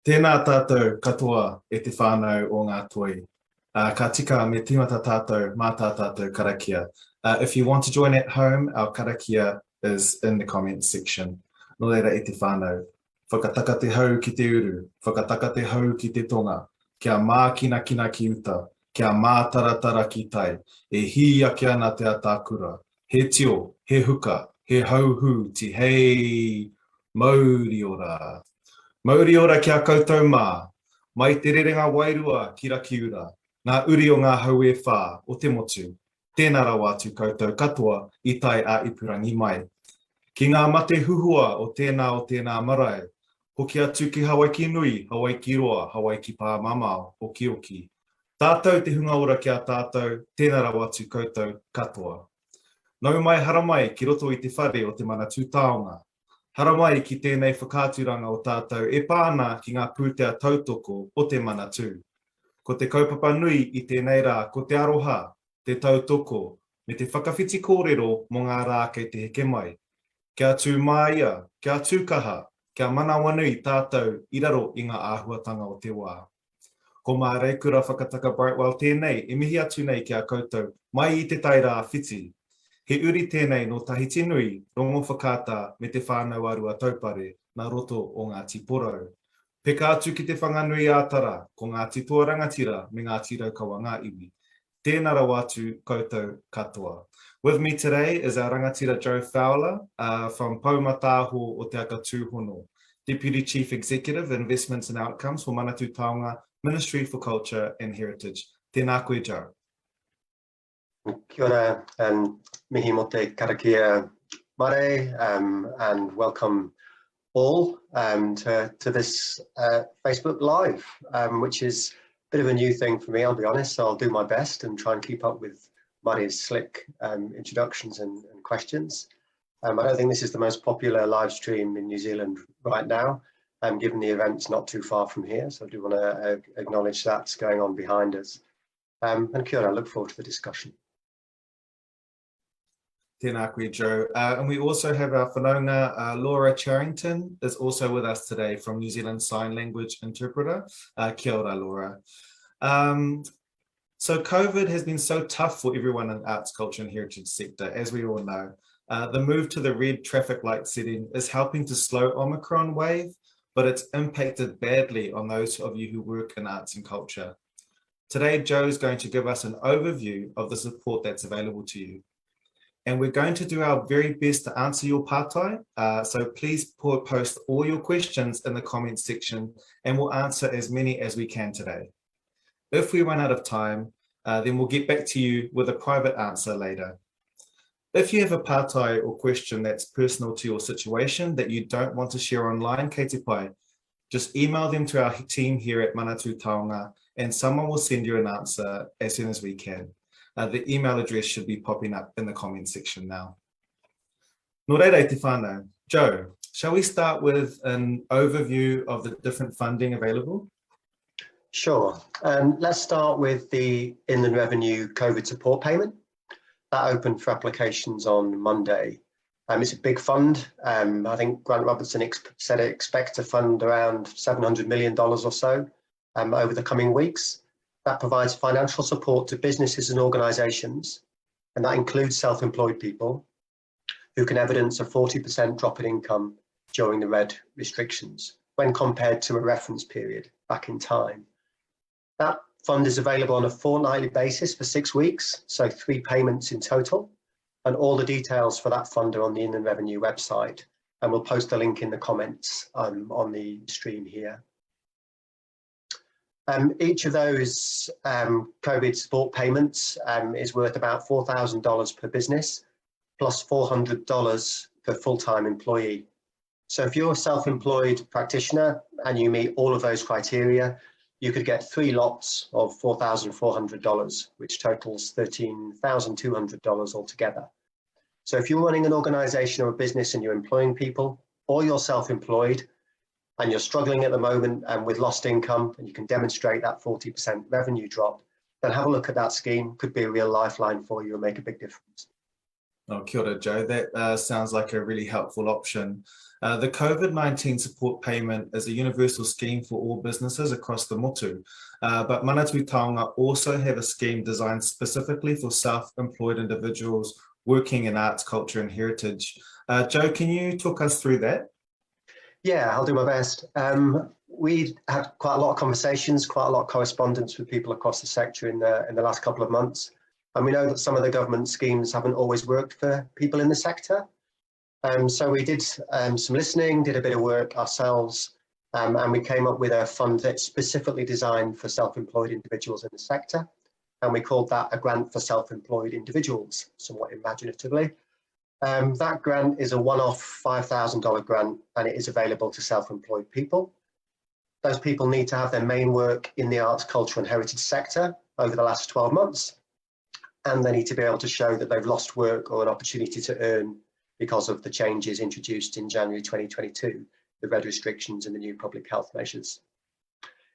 Tēnā tātou katoa e te whānau o ngā toi. Ka tika me tīmata tātou mā tā tātou karakia. If you want to join at home, our karakia is in the comments section. No reira e te whānau. Whakataka te hau ki te uru, whakataka te hau ki te tonga, kia mākina kina ki uta, kia mātaratara ki tai, e hi ake ana te atākura. He tio, he huka, he hauhu, ti hei, mauri ora. Mauri ora kia koutou mā, mai te rerenga wairua ki rakiura, ngā uri o ngā hau e whā o te motu, tēnā rawa atu koutou katoa i tai a ipurangi mai. Ki ngā mate huhua o tēnā marae, hoki atu ki Hawaii ki nui, Hawaii ki roa, Hawaii ki pā mamao o ki oki. Tātou te hunga ora ki a tātou, tēnā rawa atu koutou katoa. Nau mai haramai ki roto i te whare o te Manatū Taonga. Haramai ki tēnei whakāturanga o tātou e pāna ki ngā pūtea tautoko o te Manatū. Ko te kaupapa nui i tēnei rā, ko te aroha, te tautoko, me te whakawhiti kōrero mō ngā rā kei te heke mai. Kia tū māia, kia tūkaha, kia manawanui tātou i raro i ngā āhuatanga o te wā. Ko mā reikura whakataka Brightwell tēnei, e mihi atu nei kia koutou, mai i te tai rā whiti. He uri tēnei no tahiti nui, rongo whakata me te whānau arua taupare, nā roto o ngā tiporau. Peka atu ki te whanganui ātara, ko ngā titua rangatira me ngā tiraukawa ngā iwi. Tēnā rawa atu koutou katoa. With me today is our rangatira Joe Fowler from Paumatāho o Te Aka Tūhono, Deputy Chief Executive Investments and Outcomes for Manatū Taonga, Ministry for Culture and Heritage. Tēnā koe, Joe. Kia ora, mihi mo te karakia mare, and welcome all to this Facebook Live, which is a bit of a new thing for me, I'll be honest, so I'll do my best and try and keep up with Mari's slick introductions and questions. I don't think this is the most popular live stream in New Zealand right now, given the event's not too far from here, so I do want to acknowledge that's going on behind us. And kia ora, I look forward to the discussion. Tēnā koe, Joe. And we also have our whanaunga, Laura Charrington, is also with us today from New Zealand Sign Language Interpreter. Kia ora, Laura. So COVID has been so tough for everyone in the arts, culture and heritage sector, as we all know. The move to the red traffic light setting is helping to slow Omicron wave, but it's impacted badly on those of you who work in arts and culture. Today, Joe is going to give us an overview of the support that's available to you. And we're going to do our very best to answer your pātai. So please post all your questions in the comments section and we'll answer as many as we can today. If we run out of time, then we'll get back to you with a private answer later. If you have a pātai or question that's personal to your situation that you don't want to share online, kei te pai, just email them to our team here at Manatū Taonga and someone will send you an answer as soon as we can. The email address should be popping up in the comment section now. Nō reira te whānau. Joe, shall we start with an overview of the different funding available? Sure. Let's start with the Inland Revenue COVID support payment. That opened for applications on Monday. It's a big fund. I think Grant Robertson said it expects to fund around $700 million or so over the coming weeks. That provides financial support to businesses and organisations, and that includes self-employed people who can evidence a 40% drop in income during the red restrictions when compared to a reference period back in time. That fund is available on a fortnightly basis for 6 weeks, so 3 payments in total, and all the details for that fund are on the Inland Revenue website, and we'll post a link in the comments on the stream here. Each of those COVID support payments is worth about $4,000 per business, plus $400 per full-time employee. So if you're a self-employed practitioner and you meet all of those criteria, you could get 3 lots of $4,400, which totals $13,200 altogether. So if you're running an organisation or a business and you're employing people, or you're self-employed, and you're struggling at the moment with lost income, and you can demonstrate that 40% revenue drop, then have a look at that scheme. Could be a real lifeline for you and make a big difference. Oh, kia ora, Joe. That sounds like a really helpful option. The COVID-19 support payment is a universal scheme for all businesses across the motu, but Manatū Taonga also have a scheme designed specifically for self-employed individuals working in arts, culture and heritage. Joe, can you talk us through that? Yeah, I'll do my best. We had quite a lot of conversations, quite a lot of correspondence with people across the sector in the last couple of months. And we know that some of the government schemes haven't always worked for people in the sector. So we did some listening, did a bit of work ourselves, and we came up with a fund that's specifically designed for self-employed individuals in the sector. And we called that a grant for self-employed individuals, somewhat imaginatively. That grant is a one-off $5,000 grant, and it is available to self-employed people. Those people need to have their main work in the arts, culture and heritage sector over the last 12 months. And they need to be able to show that they've lost work or an opportunity to earn because of the changes introduced in January 2022, the red restrictions and the new public health measures.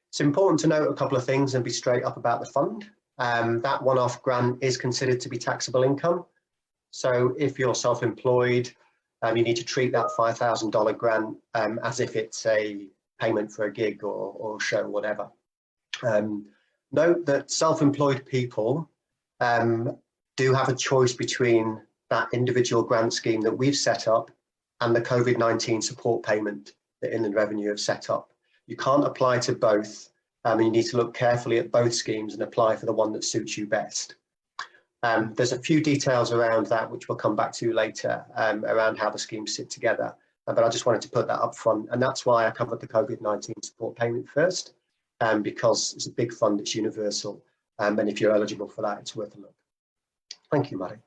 It's important to note a couple of things and be straight up about the fund. That one-off grant is considered to be taxable income. So if you're self-employed, you need to treat that $5,000 grant as if it's a payment for a gig or show, whatever. Note that self-employed people do have a choice between that individual grant scheme that we've set up and the COVID-19 support payment that Inland Revenue have set up. You can't apply to both, and you need to look carefully at both schemes and apply for the one that suits you best. There's a few details around that which we'll come back to later around how the schemes sit together, but I just wanted to put that up front, and that's why I covered the COVID-19 support payment first, because it's a big fund, it's universal, and if you're eligible for that, it's worth a look. Thank you, Murray.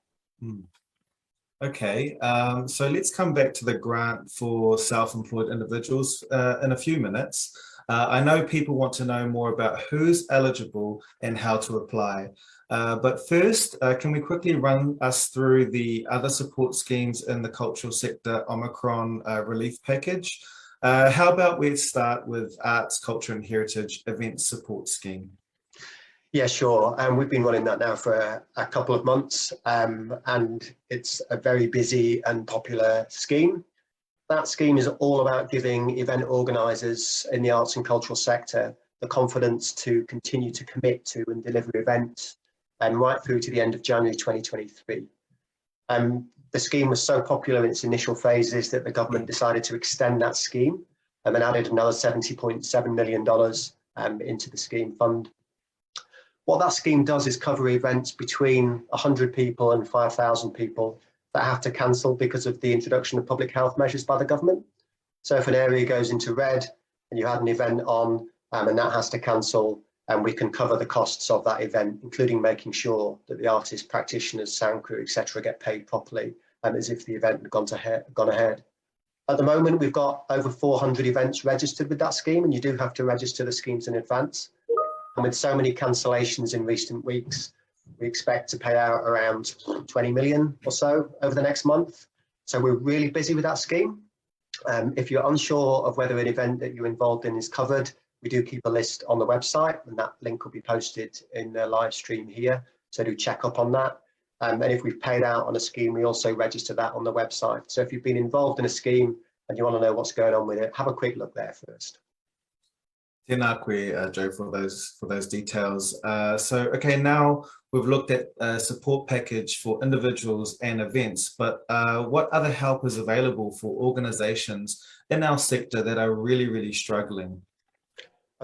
Okay, so let's come back to the grant for self-employed individuals in a few minutes. I know people want to know more about who's eligible and how to apply. But first, can we quickly run us through the other support schemes in the cultural sector Omicron relief package? How about we start with Arts, Culture and Heritage Event Support Scheme? Yeah, sure. We've been running that now for a couple of months, and it's a very busy and popular scheme. That scheme is all about giving event organisers in the arts and cultural sector the confidence to continue to commit to and deliver events, and right through to the end of January 2023. The scheme was so popular in its initial phases that the government decided to extend that scheme and then added another $70.7 million into the scheme fund. What that scheme does is cover events between 100 people and 5,000 people that have to cancel because of the introduction of public health measures by the government. So if an area goes into red and you had an event on and that has to cancel, and we can cover the costs of that event, including making sure that the artists, practitioners, sound crew, etc., get paid properly, as if the event had gone ahead. At the moment, we've got over 400 events registered with that scheme, and you do have to register the schemes in advance. And with so many cancellations in recent weeks, we expect to pay out around 20 million or so over the next month. So we're really busy with that scheme. If you're unsure of whether an event that you're involved in is covered, we do keep a list on the website, and that link will be posted in the live stream here. So do check up on that. And if we've paid out on a scheme, we also register that on the website. So if you've been involved in a scheme and you want to know what's going on with it, have a quick look there first. Tēnā koe, Joe, for those details. So, okay, now we've looked at a support package for individuals and events, but what other help is available for organisations in our sector that are really, really struggling?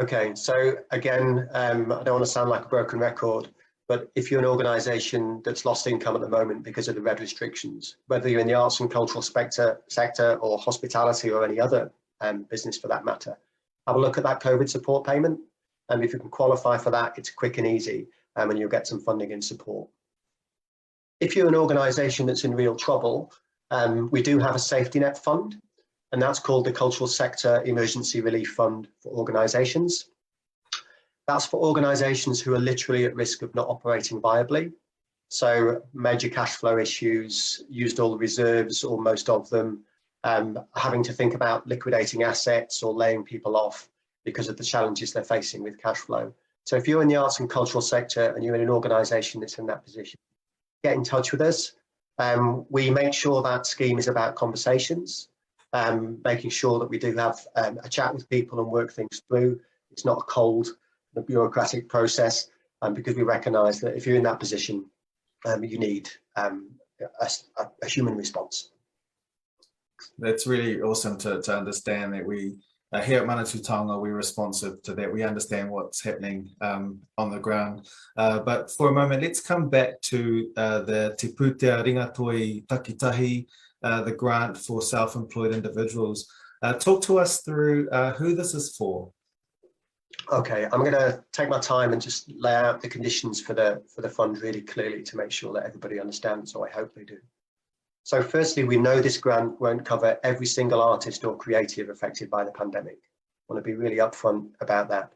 Okay, so again, I don't want to sound like a broken record, but if you're an organisation that's lost income at the moment because of the red restrictions, whether you're in the arts and cultural sector or hospitality or any other business for that matter, have a look at that COVID support payment. And if you can qualify for that, it's quick and easy, and you'll get some funding and support. If you're an organisation that's in real trouble, we do have a safety net fund, and that's called the Cultural Sector Emergency Relief Fund for organisations. That's for organisations who are literally at risk of not operating viably. So major cash flow issues, used all the reserves or most of them, having to think about liquidating assets or laying people off because of the challenges they're facing with cash flow. So if you're in the arts and cultural sector and you're in an organisation that's in that position, get in touch with us. We make sure that scheme is about conversations, making sure that we do have a chat with people and work things through. It's not a cold, bureaucratic process, because we recognise that if you're in that position, you need a human response. That's really awesome to understand that we here at Manatū Taonga, we're responsive to that. We understand what's happening on the ground. But for a moment, let's come back to the Te Pūtea Ringatoi Takitahi, the grant for self-employed individuals. Talk to us through who this is for. Okay, I'm going to take my time and just lay out the conditions for the fund really clearly to make sure that everybody understands, or I hope they do. So firstly, we know this grant won't cover every single artist or creative affected by the pandemic. I want to be really upfront about that.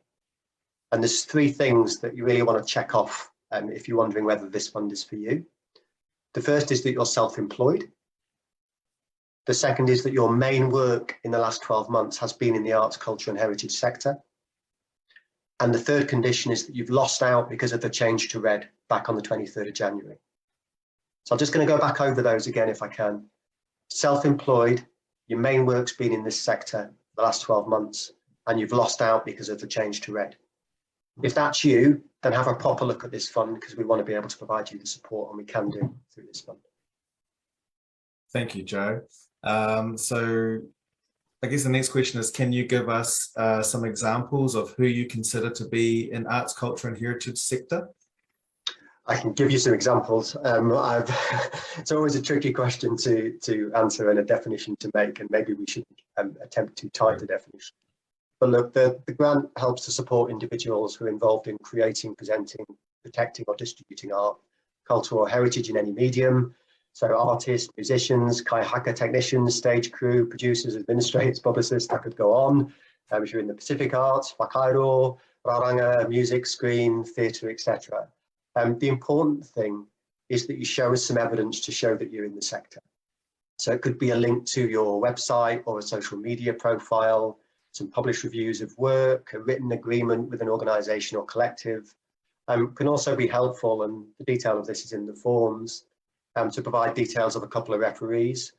And there's three things that you really want to check off if you're wondering whether this fund is for you. The first is that you're self-employed. The second is that your main work in the last 12 months has been in the arts, culture and heritage sector. And the third condition is that you've lost out because of the change to red back on the 23rd of January. So I'm just going to go back over those again if I can. Self-employed, your main work's been in this sector the last 12 months, and you've lost out because of the change to red. If that's you, then have a proper look at this fund, because we want to be able to provide you the support, and we can do through this fund. Thank you, Joe. So I guess the next question is, can you give us some examples of who you consider to be in arts, culture and heritage sector? I can give you some examples. It's always a tricky question to answer and a definition to make, and maybe we should attempt to tie the definition. But look, the grant helps to support individuals who are involved in creating, presenting, protecting or distributing art, cultural or heritage in any medium. So artists, musicians, kaihaka technicians, stage crew, producers, administrators, publicists, that could go on. If you're in the Pacific arts, whakairo, raranga, music, screen, theatre, etc. The important thing is that you show us some evidence to show that you're in the sector. So it could be a link to your website or a social media profile, some published reviews of work, a written agreement with an organisation or collective. Can also be helpful, and the detail of this is in the forms, to provide details of a couple of referees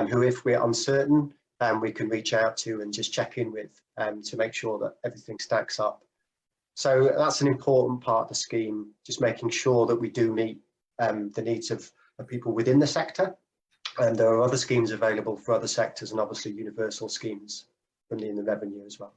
who, if we're uncertain, we can reach out to and just check in with to make sure that everything stacks up. So that's an important part of the scheme, just making sure that we do meet the needs of people within the sector. And there are other schemes available for other sectors, and obviously universal schemes from the Inland Revenue as well.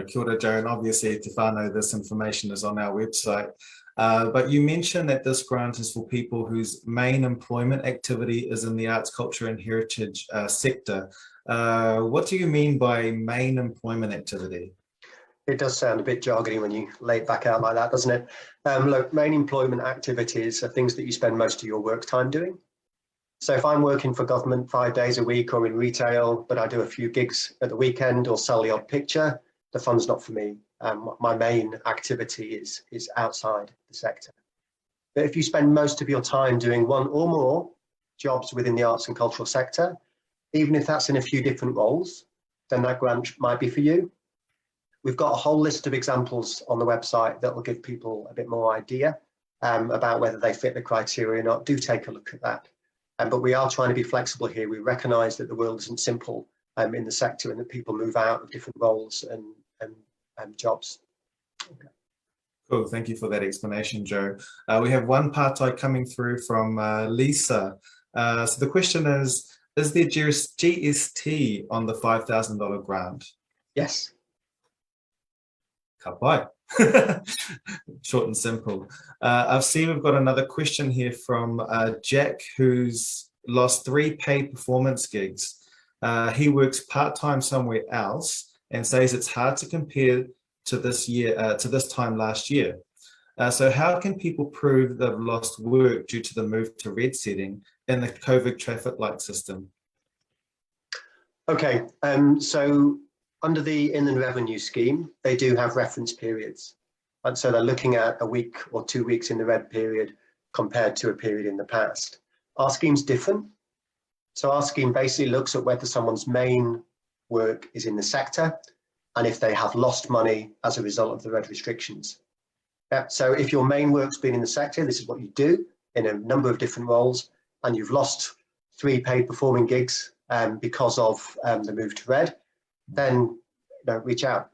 Kia ora, Joe, and obviously Te whānau, this information is on our website. But you mentioned that this grant is for people whose main employment activity is in the arts, culture and heritage sector. What do you mean by main employment activity? It does sound a bit jargony when you lay it back out like that, doesn't it? Look, main employment activities are things that you spend most of your work time doing. So if I'm working for government 5 days a week or in retail, but I do a few gigs at the weekend or sell the odd picture, the fund's not for me. My main activity is outside the sector. But if you spend most of your time doing one or more jobs within the arts and cultural sector, even if that's in a few different roles, then that grant might be for you. We've got a whole list of examples on the website that will give people a bit more idea about whether they fit the criteria or not. Do take a look at that. But we are trying to be flexible here. We recognise that the world isn't simple in the sector, and that people move out of different roles and jobs. Okay. Cool, thank you for that explanation, Joe. We have one partai coming through from Lisa. So the question is there GST on the $5,000 grant? Yes. Ka pai. Short and simple. I've seen we've got another question here from Jack, who's lost 3 paid performance gigs. He works part-time somewhere else and says it's hard to compare to this year, to this time last year. So how can people prove they've lost work due to the move to red setting in the COVID traffic light system? Okay, so under the Inland Revenue scheme, they do have reference periods. And so they're looking at a week or 2 weeks in the red period compared to a period in the past. Our scheme's different. So our scheme basically looks at whether someone's main work is in the sector and if they have lost money as a result of the red restrictions. So if your main work's been in the sector, this is what you do in a number of different roles. and you've lost 3 paid performing gigs because of the move to red, then reach out.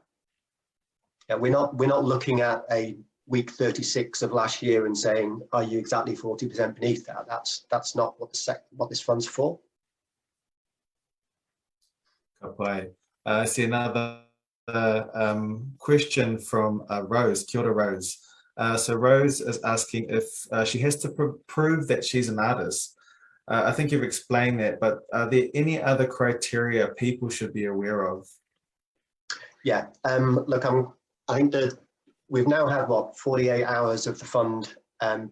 Yeah, we're not looking at a week 36 of last year and saying, are you exactly 40% beneath that? That's not what this fund's for. Okay. I see another question from Rose. Kia ora, Rose. So Rose is asking if she has to prove that she's an artist. I think you've explained that, but are there any other criteria people should be aware of? Yeah, look, I think that we've now had, 48 hours of the fund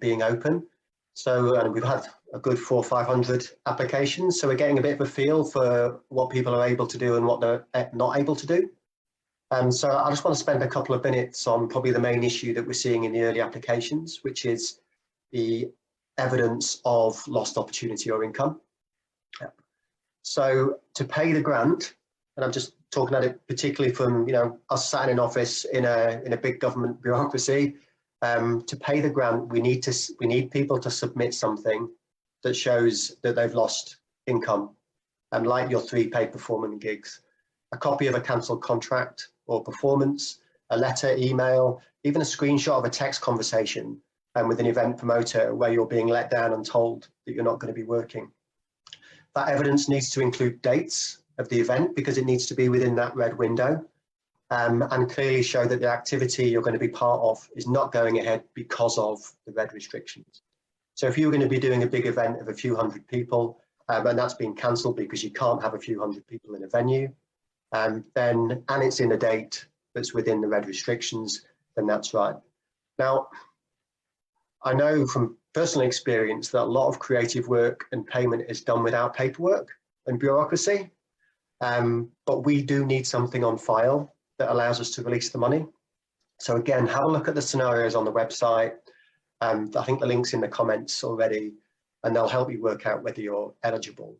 being open. So we've had a good 400 or 500 applications. So we're getting a bit of a feel for what people are able to do and what they're not able to do. So I just want to spend a couple of minutes on probably the main issue that we're seeing in the early applications, which is the evidence of lost opportunity or income. So to pay the grant, and I'm just talking about it particularly from us sat in an office in a big government bureaucracy. To pay the grant, we need people to submit something that shows that they've lost income, and like your 3 paid performing gigs, a copy of a cancelled contract or performance, a letter, email, even a screenshot of a text conversation with an event promoter where you're being let down and told that you're not going to be working. That evidence needs to include dates of the event because it needs to be within that red window, and clearly show that the activity you're going to be part of is not going ahead because of the red restrictions. So if you're going to be doing a big event of a few hundred people and that's been cancelled because you can't have a few hundred people in a venue, and it's in a date that's within the red restrictions, then that's right. Now, I know from personal experience that a lot of creative work and payment is done without paperwork and bureaucracy, but we do need something on file that allows us to release the money. So again, have a look at the scenarios on the website. I think the link's in the comments already, and they'll help you work out whether you're eligible.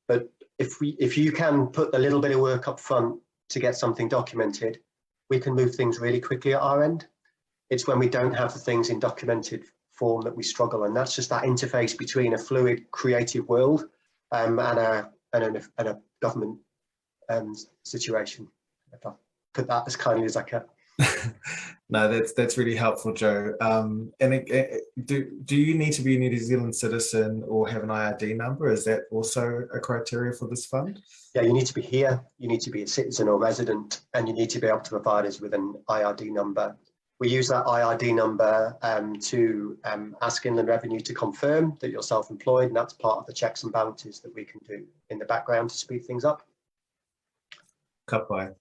But if you can put a little bit of work up front to get something documented, we can move things really quickly at our end. It's when we don't have the things in documented form that we struggle, and that's just that interface between a fluid creative world and a government situation. If I put that as kindly as I can. No, that's really helpful, Joe. Do you need to be a New Zealand citizen or have an IRD number? Is that also a criteria for this fund? Yeah, you need to be here, you need to be a citizen or resident, and you need to be able to provide us with an IRD number. We use that IRD number to ask Inland Revenue to confirm that you're self-employed, and that's part of the checks and balances that we can do in the background to speed things up. Kapai.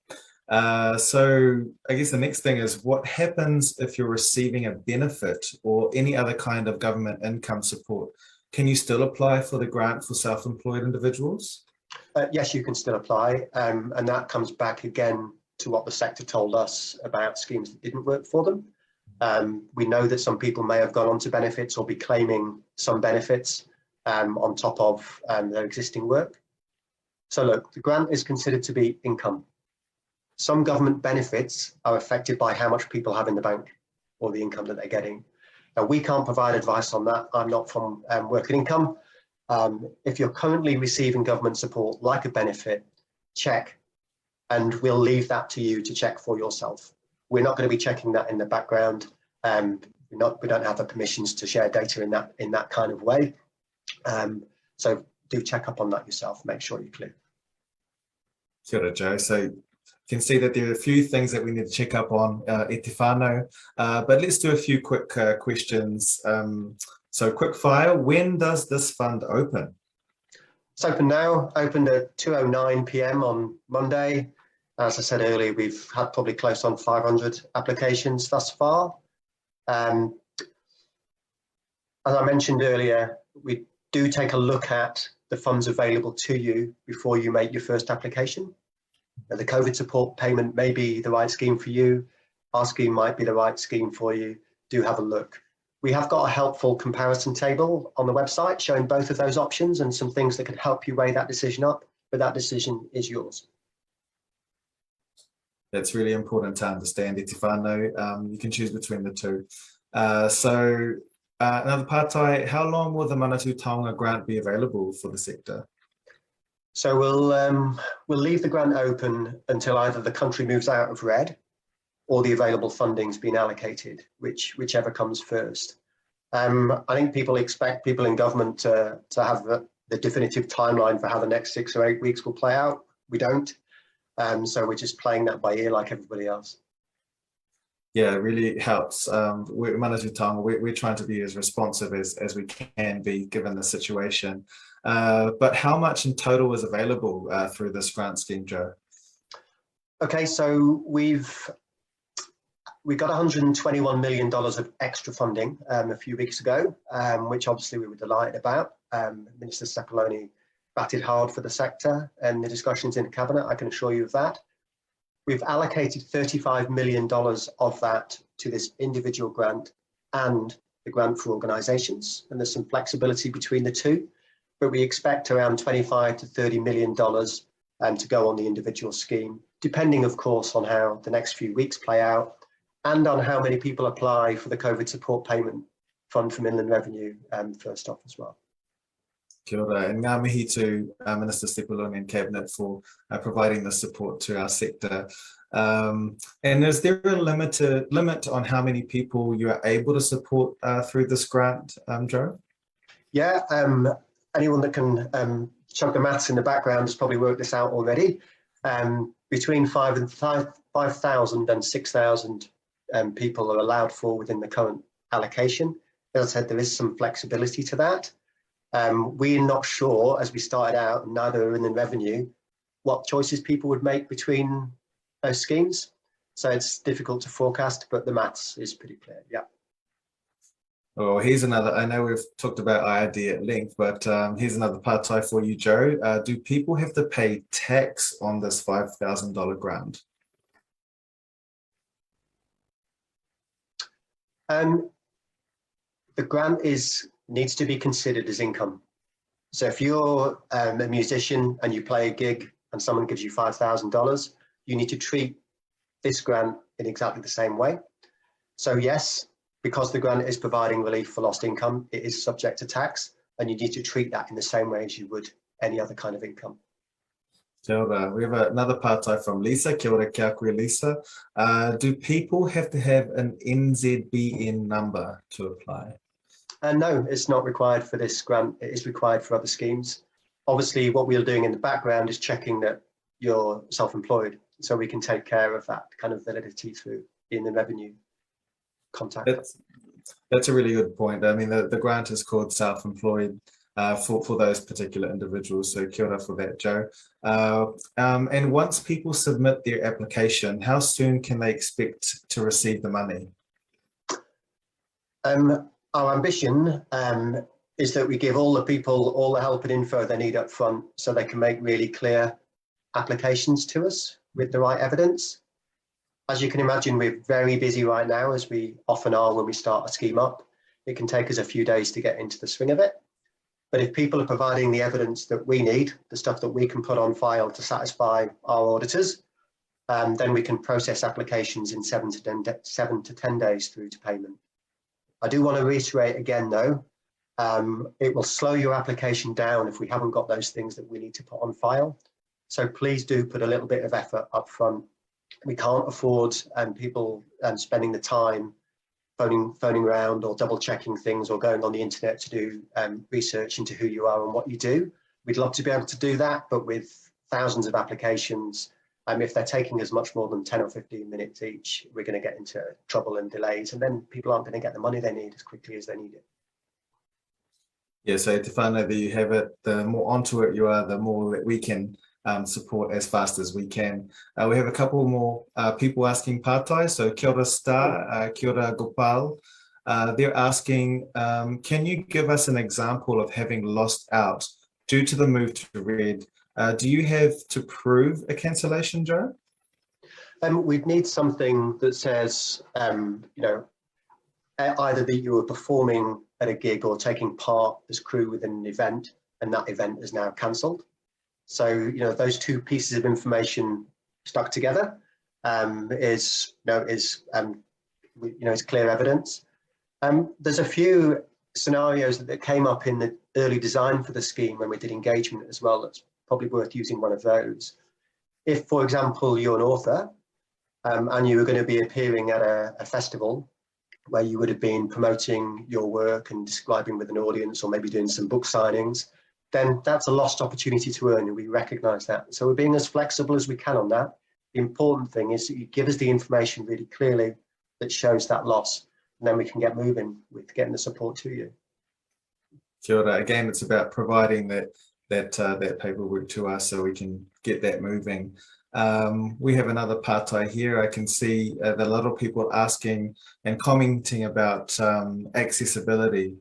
So I guess the next thing is, what happens if you're receiving a benefit or any other kind of government income support? Can you still apply for the grant for self-employed individuals? Yes, you can still apply, and that comes back again to what the sector told us about schemes that didn't work for them. We know that some people may have gone on to benefits or be claiming some benefits on top of their existing work. So look, the grant is considered to be income. Some government benefits are affected by how much people have in the bank or the income that they're getting. Now, we can't provide advice on that. I'm not from Work and Income. If you're currently receiving government support, like a benefit, check, and we'll leave that to you to check for yourself. We're not going to be checking that in the background. We don't have the permissions to share data in that kind of way. So do check up on that yourself. Make sure you're clear. Kia ora, Joe. So you can see that there are a few things that we need to check up on e te whānau, but let's do a few quick questions. So quick fire, when does this fund open? It's open now, opened at 2:09 p.m. on Monday. As I said earlier, we've had probably close on 500 applications thus far. As I mentioned earlier, we do take a look at the funds available to you before you make your first application. Now, the COVID support payment may be the right scheme for you. Our scheme might be the right scheme for you. Do have a look. We have got a helpful comparison table on the website showing both of those options and some things that can help you weigh that decision up, but that decision is yours. That's really important to understand, e te whānau. You can choose between the two. So Another partai, how long will the Manatū Taonga grant be available for the sector? So we'll leave the grant open until either the country moves out of red or the available funding's been allocated, whichever comes first. I think people expect people in government to have the definitive timeline for how the next 6 or 8 weeks will play out. We don't. So we're just playing that by ear like everybody else. Yeah, it really helps. Manatū Taonga, we're trying to be as responsive as we can be given the situation. But how much in total is available through this grant scheme, Joe? Okay, so we got $121 million of extra funding a few weeks ago, which obviously we were delighted about. Minister Sepuloni batted hard for the sector and the discussions in Cabinet, I can assure you of that. We've allocated $35 million of that to this individual grant and the grant for organisations, and there's some flexibility between the two, but we expect around $25 to $30 million to go on the individual scheme, depending of course on how the next few weeks play out and on how many people apply for the COVID support payment fund from Inland Revenue first off as well. Kia ora, and ngā mihi to Minister Sepuloni and Cabinet for providing the support to our sector. And is there a limit on how many people you are able to support through this grant, Joe? Yeah, anyone that can chug the maths in the background has probably worked this out already. Between 5,000 and 6,000 people are allowed for within the current allocation. As I said, there is some flexibility to that. We're not sure, as we started out, neither are Inland Revenue, what choices people would make between those schemes. So it's difficult to forecast, but the maths is pretty clear, yeah. Oh, here's another, I know we've talked about IRD at length, but here's another partai for you, Joe. Do people have to pay tax on this $5,000 grant? The grant needs to be considered as income. So if you're a musician and you play a gig and someone gives you $5,000, you need to treat this grant in exactly the same way. So yes, because the grant is providing relief for lost income, it is subject to tax, and you need to treat that in the same way as you would any other kind of income. Kia ora. We have another partai from Lisa. Kia ora, kia koe, Lisa. Do people have to have an NZBN number to apply? No, it's not required for this grant. It is required for other schemes. Obviously, what we are doing in the background is checking that you're self-employed, so we can take care of that kind of validity through in the revenue contact. That's a really good point. I mean, the grant is called self-employed for those particular individuals. So kia ora for that, Joe. And once people submit their application, how soon can they expect to receive the money? Our ambition is that we give all the people all the help and info they need up front so they can make really clear applications to us with the right evidence. As you can imagine, we're very busy right now, as we often are when we start a scheme up. It can take us a few days to get into the swing of it. But if people are providing the evidence that we need, the stuff that we can put on file to satisfy our auditors, then we can process applications in 7 to 10 days through to payment. I do want to reiterate again, though, it will slow your application down if we haven't got those things that we need to put on file. So please do put a little bit of effort up front. We can't afford people spending the time phoning around or double checking things or going on the internet to do research into who you are and what you do. We'd love to be able to do that, but with thousands of applications, if they're taking us much more than 10 or 15 minutes each, we're going to get into trouble and delays, and then people aren't going to get the money they need as quickly as they need it. Yeah, so te whānau that you have it, the more onto it you are, the more that we can support as fast as we can. We have a couple more people asking partai. So kia ora Star, kia ora Gopal. They're asking, can you give us an example of having lost out due to the move to red? Do you have to prove a cancellation, Joe? We'd need something that says, either that you were performing at a gig or taking part as crew within an event, and that event is now cancelled. So, those two pieces of information stuck together is clear evidence. There's a few scenarios that came up in the early design for the scheme when we did engagement as well. That's probably worth using one of those. If, for example, you're an author and you were going to be appearing at a festival where you would have been promoting your work and describing with an audience, or maybe doing some book signings, then that's a lost opportunity to earn, and we recognise that. So we're being as flexible as we can on that. The important thing is that you give us the information really clearly that shows that loss, and then we can get moving with getting the support to you. Kia ora. Again, it's about providing that paperwork to us so we can get that moving. We have another partai here. I can see that a lot of people asking and commenting about accessibility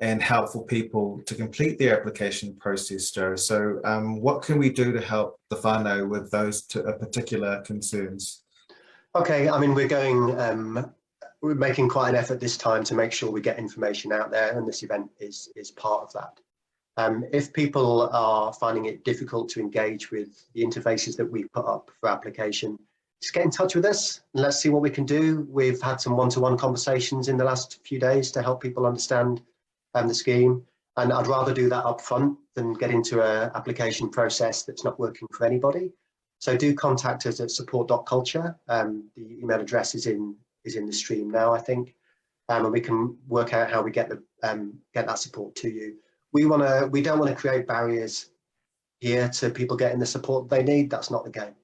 and help for people to complete their application process, Joe. So what can we do to help the whānau with those particular concerns? Okay, I mean, we're making quite an effort this time to make sure we get information out there, and this event is part of that. If people are finding it difficult to engage with the interfaces that we put up for application, just get in touch with us and let's see what we can do. We've had some one-to-one conversations in the last few days to help people understand the scheme, and I'd rather do that up front than get into an application process that's not working for anybody. So do contact us at support.culture. The email address is in the stream now, I think, and we can work out how we get that support to you. We don't want to create barriers here to people getting the support they need. That's not the game.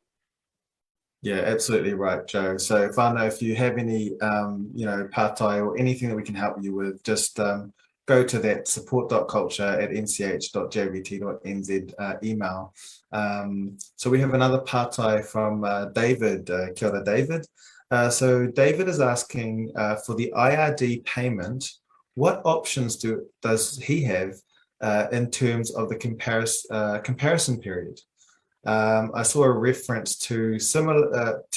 Yeah, absolutely right, Joe. So whānau, if you have any partai or anything that we can help you with, just go to that support.culture@nch.jvt.nz email. So we have another partai from David. Kia ora, David. So David is asking for the IRD payment, what options does he have in terms of the comparison period? I saw a reference to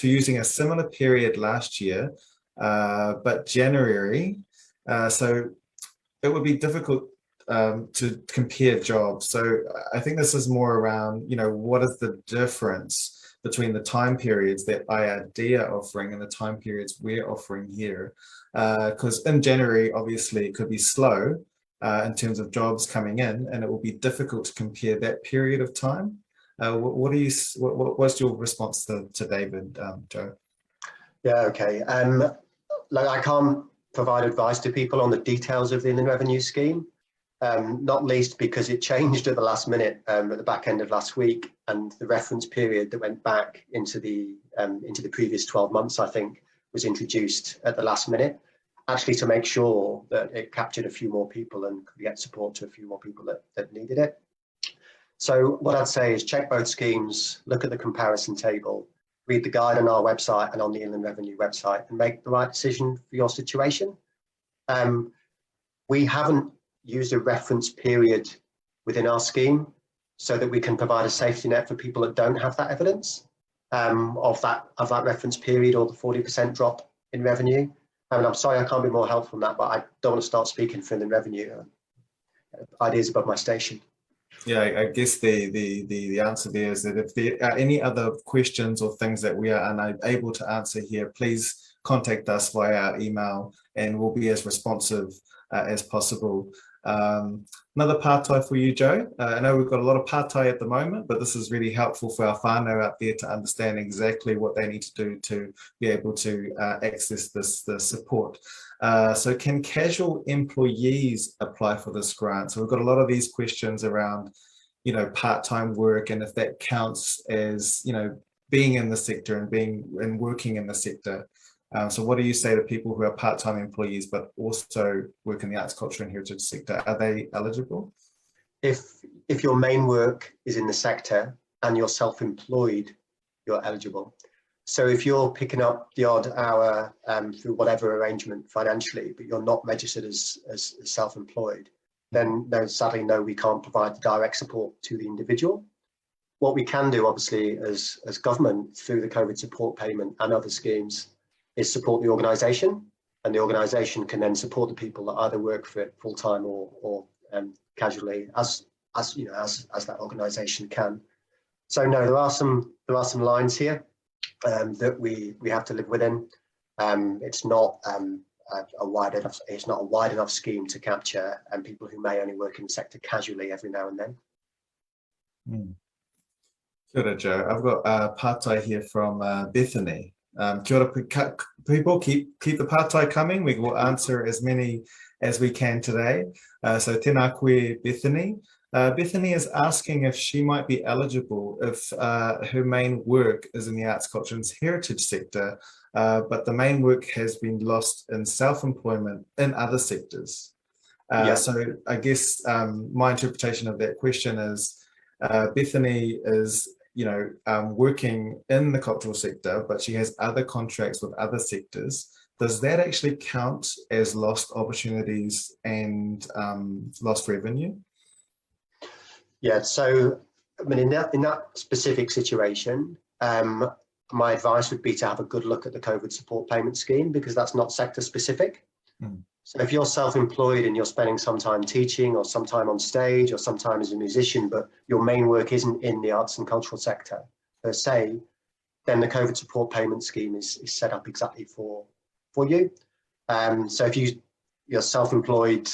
using a similar period last year, but January. So it would be difficult to compare jobs. So I think this is more around, what is the difference between the time periods that IRD are offering and the time periods we're offering here? Because in January, obviously, it could be slow in terms of jobs coming in, and it will be difficult to compare that period of time. What's your response to David, Joe? Yeah, okay. I can't provide advice to people on the details of the Inland Revenue Scheme, not least because it changed at the last minute at the back end of last week, and the reference period that went back into the previous 12 months, I think, was introduced at the last minute, actually to make sure that it captured a few more people and could get support to a few more people that needed it. So what I'd say is check both schemes, look at the comparison table, read the guide on our website and on the Inland Revenue website, and make the right decision for your situation. We haven't used a reference period within our scheme so that we can provide a safety net for people that don't have that evidence of that reference period or the 40% drop in revenue. And I'm sorry I can't be more helpful on that, but I don't want to start speaking for Inland Revenue. Ideas above my station. Yeah, I guess the answer there is that if there are any other questions or things that we are unable to answer here, please contact us via our email and we'll be as responsive as possible. Another partai for you, Joe. I know we've got a lot of partai at the moment, but this is really helpful for our whānau out there to understand exactly what they need to do to be able to access the support. So can casual employees apply for this grant? So we've got a lot of these questions around, part-time work, and if that counts as, being in the sector and working in the sector. So what do you say to people who are part-time employees but also work in the arts, culture and heritage sector? Are they eligible? If your main work is in the sector and you're self-employed, you're eligible. So if you're picking up the odd hour through whatever arrangement financially, but you're not registered as self-employed, then no, sadly, no, we can't provide the direct support to the individual. What we can do, obviously, as government through the COVID support payment and other schemes, is support the organisation, and the organisation can then support the people that either work for it full time or casually, as that organisation can. So no, there are some lines here that we have to live within. It's not a wide enough, it's not a wide enough scheme to capture people who may only work in the sector casually every now and then. Kia ora, Joe. I've got pātai here from Bethany. Kia ora, people, keep the pātai coming. We will answer as many as we can today. So tēnā koe, Bethany. Bethany is asking if she might be eligible if her main work is in the arts, culture and heritage sector, but the main work has been lost in self-employment in other sectors. So I guess my interpretation of that question is Bethany is, working in the cultural sector, but she has other contracts with other sectors. Does that actually count as lost opportunities and lost revenue? Yeah, so I mean, in that specific situation, my advice would be to have a good look at the COVID support payment scheme, because that's not sector specific. So if you're self-employed and you're spending some time teaching or some time on stage or some time as a musician, but your main work isn't in the arts and cultural sector per se, then the COVID support payment scheme is set up exactly for you. So if you're self-employed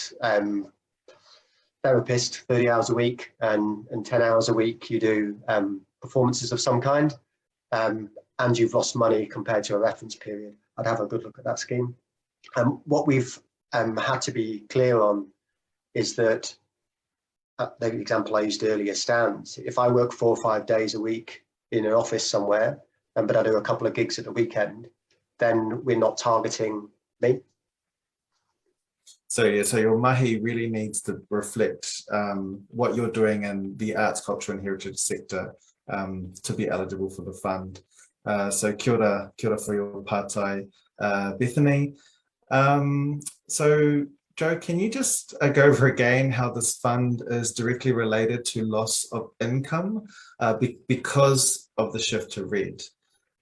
therapist, 30 hours a week and 10 hours a week you do performances of some kind, and you've lost money compared to a reference period, I'd have a good look at that scheme. What we've had to be clear on is that the example I used earlier stands. If I work 4 or 5 days a week in an office somewhere, but I do a couple of gigs at the weekend, then we're not targeting me. So yeah, so your mahi really needs to reflect what you're doing in the arts, culture and heritage sector to be eligible for the fund. So kia ora for your pātai, Bethany. So Joe, can you just go over again how this fund is directly related to loss of income because of the shift to red?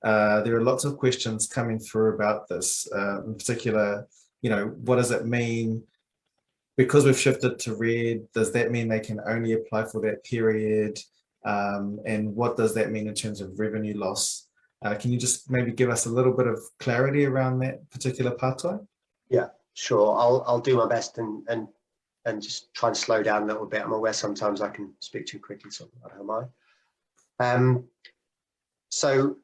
There are lots of questions coming through about this, in particular, what does it mean? Because we've shifted to red, does that mean they can only apply for that period? And what does that mean in terms of revenue loss? Can you just maybe give us a little bit of clarity around that particular pātai? Yeah, sure. I'll do my best and just try and slow down a little bit. I'm aware sometimes I can speak too quickly, so I don't mind. So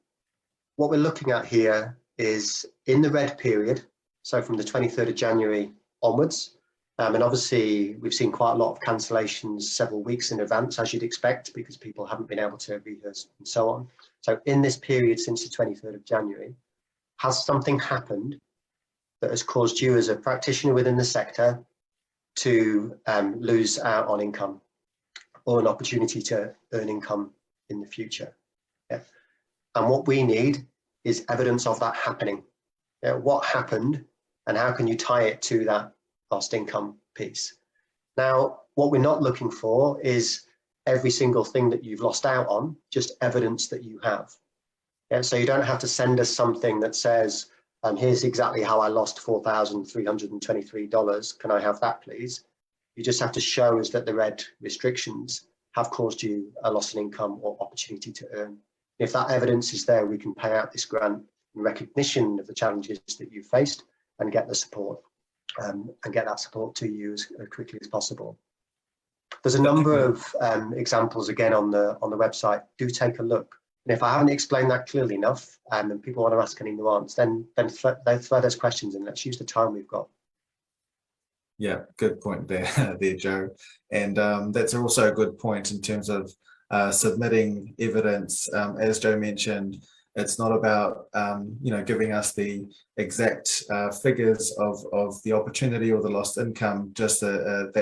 what we're looking at here is in the red period, so from the 23rd of January onwards, and obviously we've seen quite a lot of cancellations several weeks in advance, as you'd expect, because people haven't been able to rehearse and so on. So in this period since the 23rd of January, has something happened that has caused you as a practitioner within the sector to lose out on income or an opportunity to earn income in the future? Yeah. And what we need is evidence of that happening. What happened and how can you tie it to that lost income piece? Now, what we're not looking for is every single thing that you've lost out on, just evidence that you have. Yeah, so you don't have to send us something that says, here's exactly how I lost $4,323. Can I have that, please? You just have to show us that the red restrictions have caused you a loss in income or opportunity to earn. If that evidence is there, we can pay out this grant in recognition of the challenges that you faced and get the support and get that support to you as quickly as possible. There's a number of examples again on the website. Do take a look. And if I haven't explained that clearly enough, and people want to ask any nuance, then throw those questions in. Let's use the time we've got. Yeah, good point there, Joe. And that's also a good point in terms of submitting evidence. As Joe mentioned, it's not about giving us the exact figures of the opportunity or the lost income, just that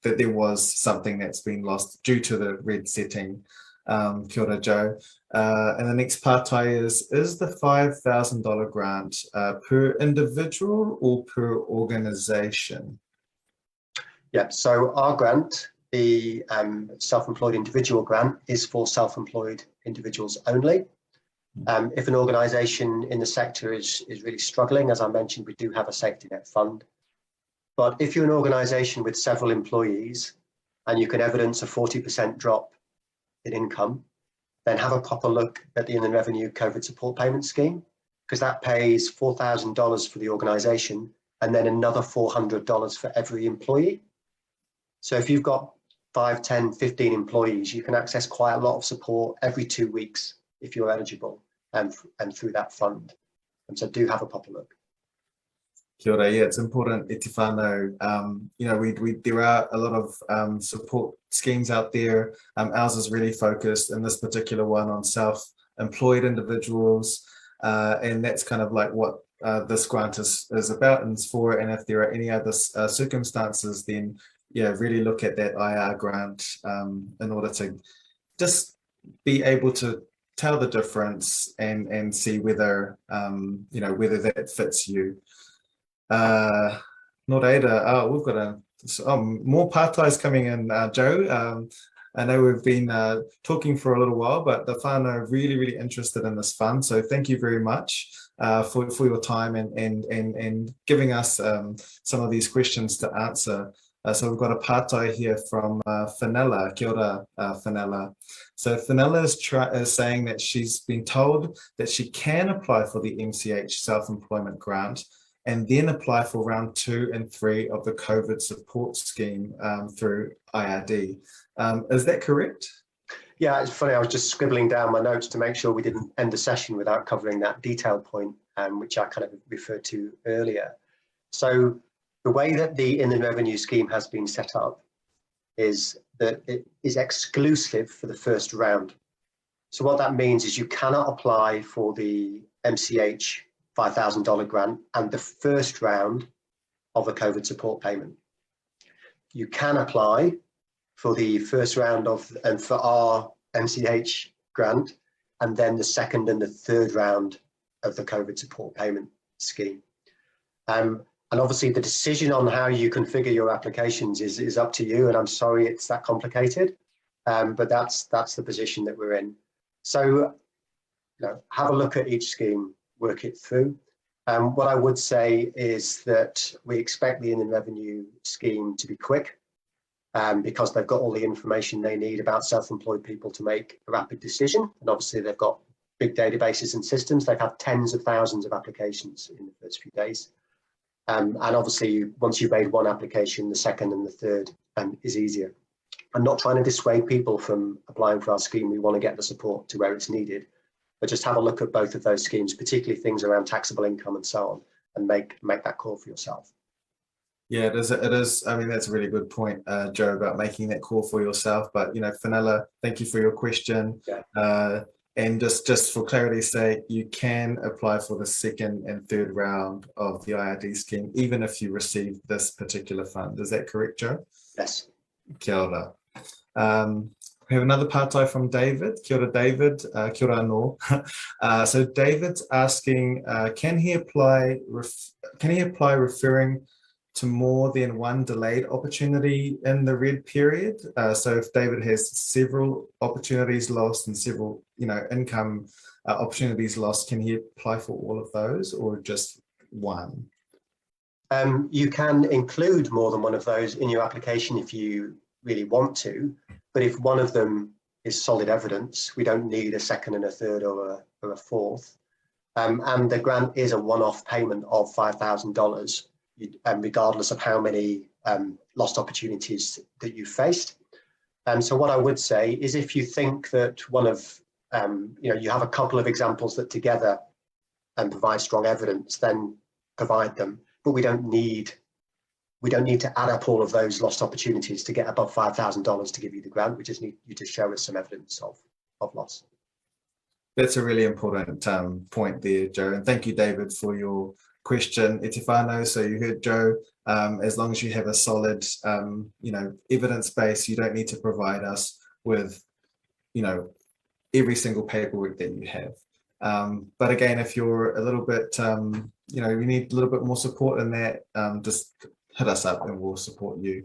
there was something that's been lost due to the red setting. Kia ora, Joe. And the next pātai is the $5,000 grant per individual or per organisation? Yeah, so our grant, the self-employed individual grant, is for self-employed individuals only. If an organisation in the sector is really struggling, as I mentioned, we do have a safety net fund. But if you're an organisation with several employees and you can evidence a 40% drop in income, then have a proper look at the Inland Revenue COVID support payment scheme, because that pays $4,000 for the organisation and then another $400 for every employee. So if you've got 5, 10, 15 employees, you can access quite a lot of support every 2 weeks if you're eligible and through that fund. And so do have a proper look. Kia ora. Yeah, it's important, e te whānau. You know, there are a lot of support schemes out there. Ours is really focused in this particular one on self-employed individuals. And that's kind of like what this grant is about and is for. And if there are any other circumstances, then yeah, really look at that IR grant in order to just be able to tell the difference and see whether you know, whether that fits you. Nō reira, we've got more pātais coming in, Joe. I know we've been talking for a little while, but the whānau are really, really interested in this fund. So thank you very much for your time and giving us some of these questions to answer. So we've got a pātai here from Fenella. Kia ora, Fenella. So Fenella is saying that she's been told that she can apply for the MCH self-employment grant and then apply for round 2 and 3 of the COVID support scheme through IRD. Is that correct? Yeah, it's funny, I was just scribbling down my notes to make sure we didn't end the session without covering that detailed point, which I kind of referred to earlier. So the way that the Inland Revenue Scheme has been set up is that it is exclusive for the first round. So what that means is you cannot apply for the MCH $5,000 grant and the first round of the COVID support payment. You can apply for the first round and for our MCH grant, and then the second and the third round of the COVID support payment scheme. And obviously the decision on how you configure your applications is up to you, and I'm sorry it's that complicated, but that's the position that we're in. So, you know, have a look at each scheme, work it through. What I would say is that we expect the Inland Revenue Scheme to be quick because they've got all the information they need about self-employed people to make a rapid decision. And obviously they've got big databases and systems. They've had tens of thousands of applications in the first few days. And obviously once you've made one application, the second and the third is easier. I'm not trying to dissuade people from applying for our scheme. We want to get the support to where it's needed. But just have a look at both of those schemes, particularly things around taxable income and so on, and make that call for yourself. Yeah, it is. I mean, that's a really good point, Joe, about making that call for yourself. But, you know, Fenella, thank you for your question. Yeah. And just for clarity's sake, you can apply for the second and third round of the IRD scheme, even if you receive this particular fund. Is that correct, Joe? Yes. Kia ora. We have another pātai from David. Kia ora, David. Kia ora anō. So David's asking, can he apply referring to more than one delayed opportunity in the red period? So if David has several opportunities lost and several, you know, income opportunities lost, can he apply for all of those or just one? You can include more than one of those in your application if you really want to, but if one of them is solid evidence, we don't need a second and a third or a fourth. And the grant is a one-off payment of $5,000, regardless of how many lost opportunities that you faced. So what I would say is if you think that one of, you know, you have a couple of examples that together provide strong evidence, then provide them. But we don't need to add up all of those lost opportunities to get above $5,000 to give you the grant. We just need you to show us some evidence of loss. That's a really important point there, Joe. And thank you, David, for your question. E te whānau, so you heard Joe, as long as you have a solid, you know, evidence base, you don't need to provide us with, you know, every single paperwork that you have. But again, if you're a little bit, you know, you need a little bit more support in that, just hit us up and we'll support you.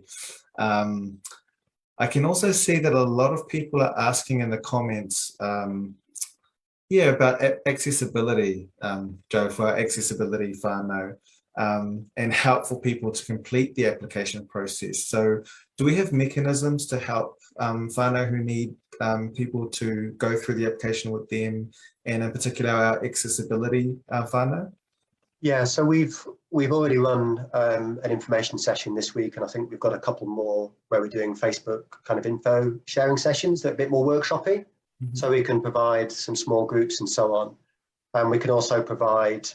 I can also see that a lot of people are asking in the comments, yeah, about accessibility, Joe, for our accessibility whānau, and help for people to complete the application process. So do we have mechanisms to help whānau who need people to go through the application with them, and in particular our accessibility whānau? Yeah, so we've already run an information session this week, and I think we've got a couple more where we're doing Facebook kind of info sharing sessions that are a bit more workshoppy, so we can provide some small groups and so on. And we can also provide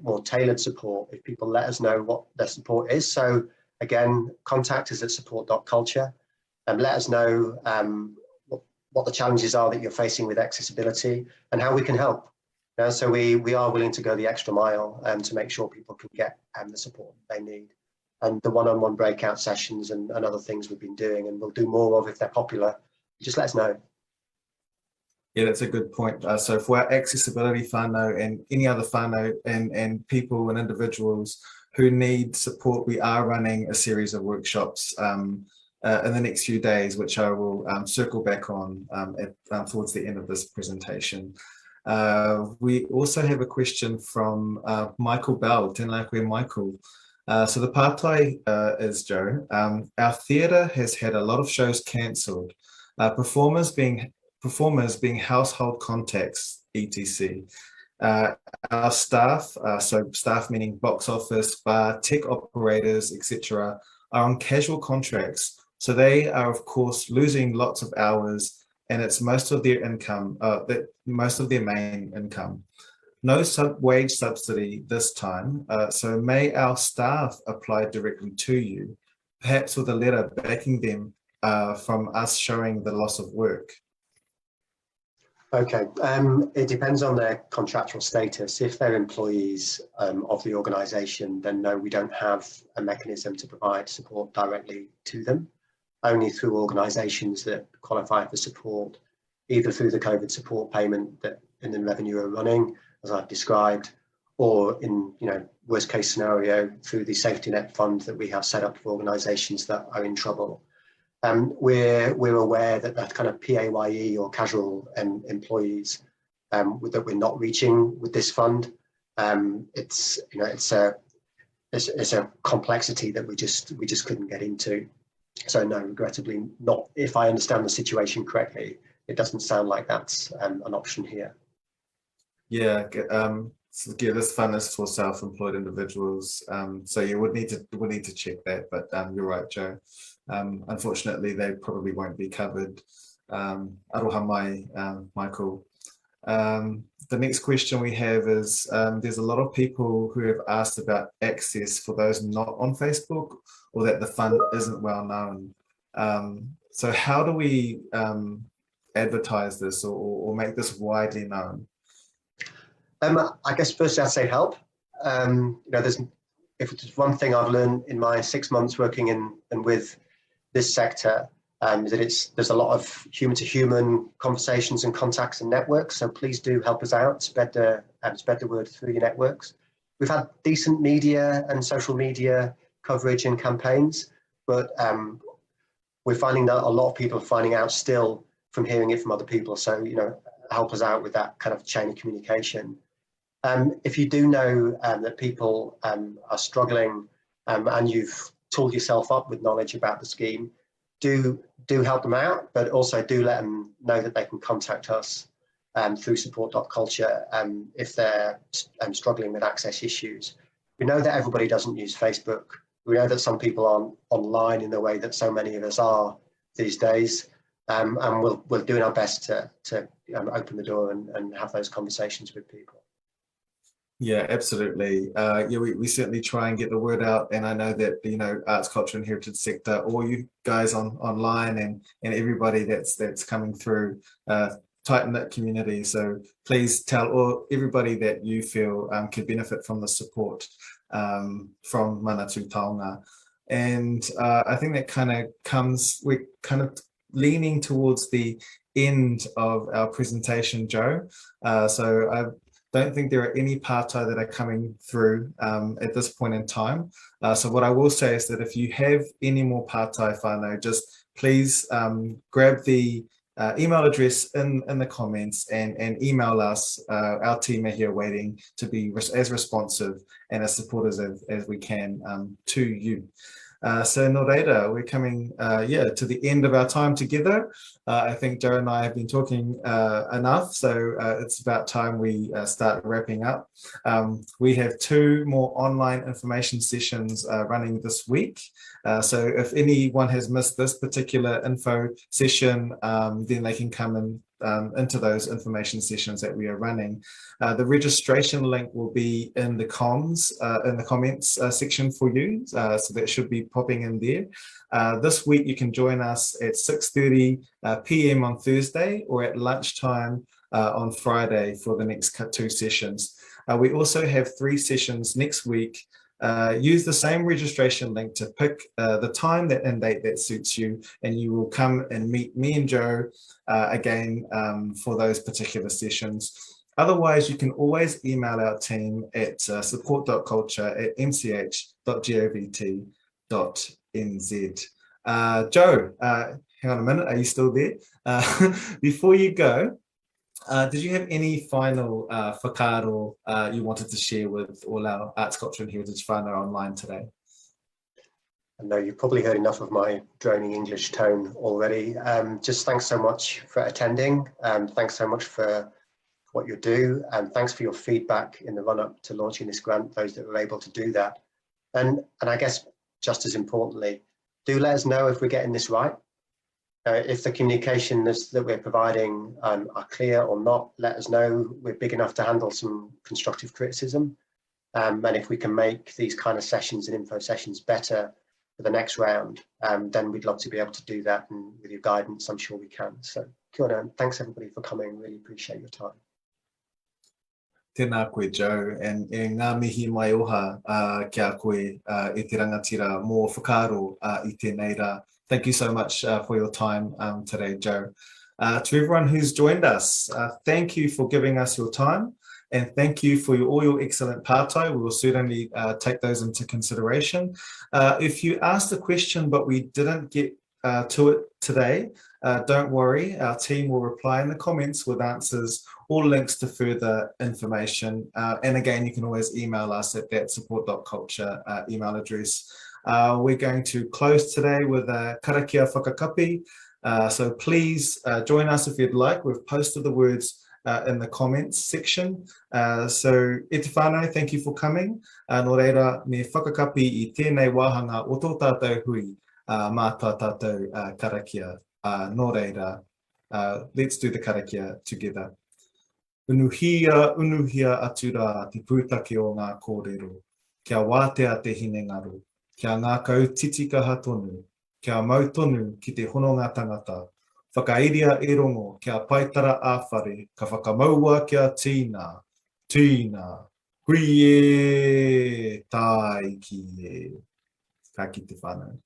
more tailored support if people let us know what their support is. So again, contact us at support.culture and let us know what the challenges are that you're facing with accessibility and how we can help. So we are willing to go the extra mile to make sure people can get the support they need. And the one-on-one breakout sessions and other things we've been doing, and we'll do more of if they're popular, just let us know. Yeah, that's a good point. So for our accessibility whānau and any other whānau and people and individuals who need support, we are running a series of workshops in the next few days, which I will circle back on towards the end of this presentation. We also have a question from Michael Bell, Tēnā koe Michael. So the pātai is, Joe, our theatre has had a lot of shows cancelled, performers being household contacts, etc. Our staff, so staff meaning box office, bar, tech operators, etc., are on casual contracts. So they are, of course, losing lots of hours, and it's most of their income, most of their main income. No wage subsidy this time, so may our staff apply directly to you, perhaps with a letter backing them from us showing the loss of work. Okay, it depends on their contractual status. If they're employees of the organisation, then no, we don't have a mechanism to provide support directly to them, only through organisations that qualify for support, either through the COVID support payment that Inland Revenue are running, as I've described, or in worst case scenario, through the safety net fund that we have set up for organisations that are in trouble. We're aware that that kind of PAYE or casual employees that we're not reaching with this fund. It's a complexity that we just couldn't get into. So no, regrettably not. If I understand the situation correctly, it doesn't sound like that's an option here. Yeah. So yeah, this fund is for self-employed individuals. So you would need to check that. But you're right, Joe. Unfortunately, they probably won't be covered. Aroha mai, Michael. The next question we have is, there's a lot of people who have asked about access for those not on Facebook, or that the fund isn't well known. So how do we advertise this or make this widely known? I guess firstly I'd say help. If there's one thing I've learned in my 6 months working in and with this sector, is that there's a lot of human-to-human conversations and contacts and networks. So please do help us out, spread the word through your networks. We've had decent media and social media coverage and campaigns, but we're finding that a lot of people are finding out still from hearing it from other people. So help us out with that kind of chain of communication. If you do know that people are struggling and you've tooled yourself up with knowledge about the scheme, do help them out, but also do let them know that they can contact us through support.culture if they're struggling with access issues. We know that everybody doesn't use Facebook. We know that some people aren't online in the way that so many of us are these days, and we're doing our best to open the door and have those conversations with people. Yeah, absolutely. Yeah, we certainly try and get the word out, and I know that arts, culture, and heritage sector, all you guys online and everybody that's coming through, tight-knit community. So please tell everybody that you feel could benefit from the support from Manatū Taonga. And I think that we're kind of leaning towards the end of our presentation, Joe. So I don't think there are any pātai that are coming through at this point in time. So what I will say is that if you have any more pātai whānau, just please grab the email address in the comments and email us. Our team are here waiting to be as responsive and as supportive as we can to you. So no reira, we're coming to the end of our time together. I think Joe and I have been talking enough, so it's about time we start wrapping up. We have 2 more online information sessions running this week. So if anyone has missed this particular info session, then they can come in into those information sessions that we are running. The registration link will be in the comments section for you, so that should be popping in there. This week you can join us at 6:30 p.m. on Thursday or at lunchtime on Friday for the next 2 sessions. We also have 3 sessions next week. Use the same registration link to pick the time and date that suits you, and you will come and meet me and Joe again for those particular sessions. Otherwise, you can always email our team at support.culture@nch.govt.nz. Joe, hang on a minute, are you still there? Before you go, did you have any final whakaaro you wanted to share with all our Arts, Culture and Heritage whānau online today? I know you've probably heard enough of my droning English tone already. Just thanks so much for attending. Thanks so much for what you do, and thanks for your feedback in the run-up to launching this grant, those that were able to do that. And I guess just as importantly, do let us know if we're getting this right. If the communication that we're providing are clear or not, let us know. We're big enough to handle some constructive criticism. And if we can make these kind of sessions and info sessions better for the next round, then we'd love to be able to do that. And with your guidance, I'm sure we can. So kia ora, and thanks everybody for coming. Really appreciate your time. Tēnā koe, Joe, and ngā mihi mai oha kia koe e te rangatira mō whakaaro I tēnei rā. Thank you so much for your time today, Joe. To everyone who's joined us, thank you for giving us your time, and thank you for all your excellent pātai. We will certainly take those into consideration. If you asked a question but we didn't get to it today, don't worry, our team will reply in the comments with answers or links to further information. And again, you can always email us at that support.culture email address. We're going to close today with a karakia whakakapi. So please join us if you'd like. We've posted the words in the comments section. So e te whānau, thank you for coming. Nō reira, me whakakapi I tēnei wāhanga o tō tātou hui mā tā tātou karakia. Nō reira, let's do the karakia together. Unuhia atu rā te pūtake o ngā kōrero. Kia wātea te hinengaro. Kia ngā kautitika tonu. Kia mautonu ki te hononga tangata. Whakairia e rongo kia paitara āwhare. Ka whakamaua kia tīna. Tīna. Hui e. Tai ki e. Ka ki te whānau.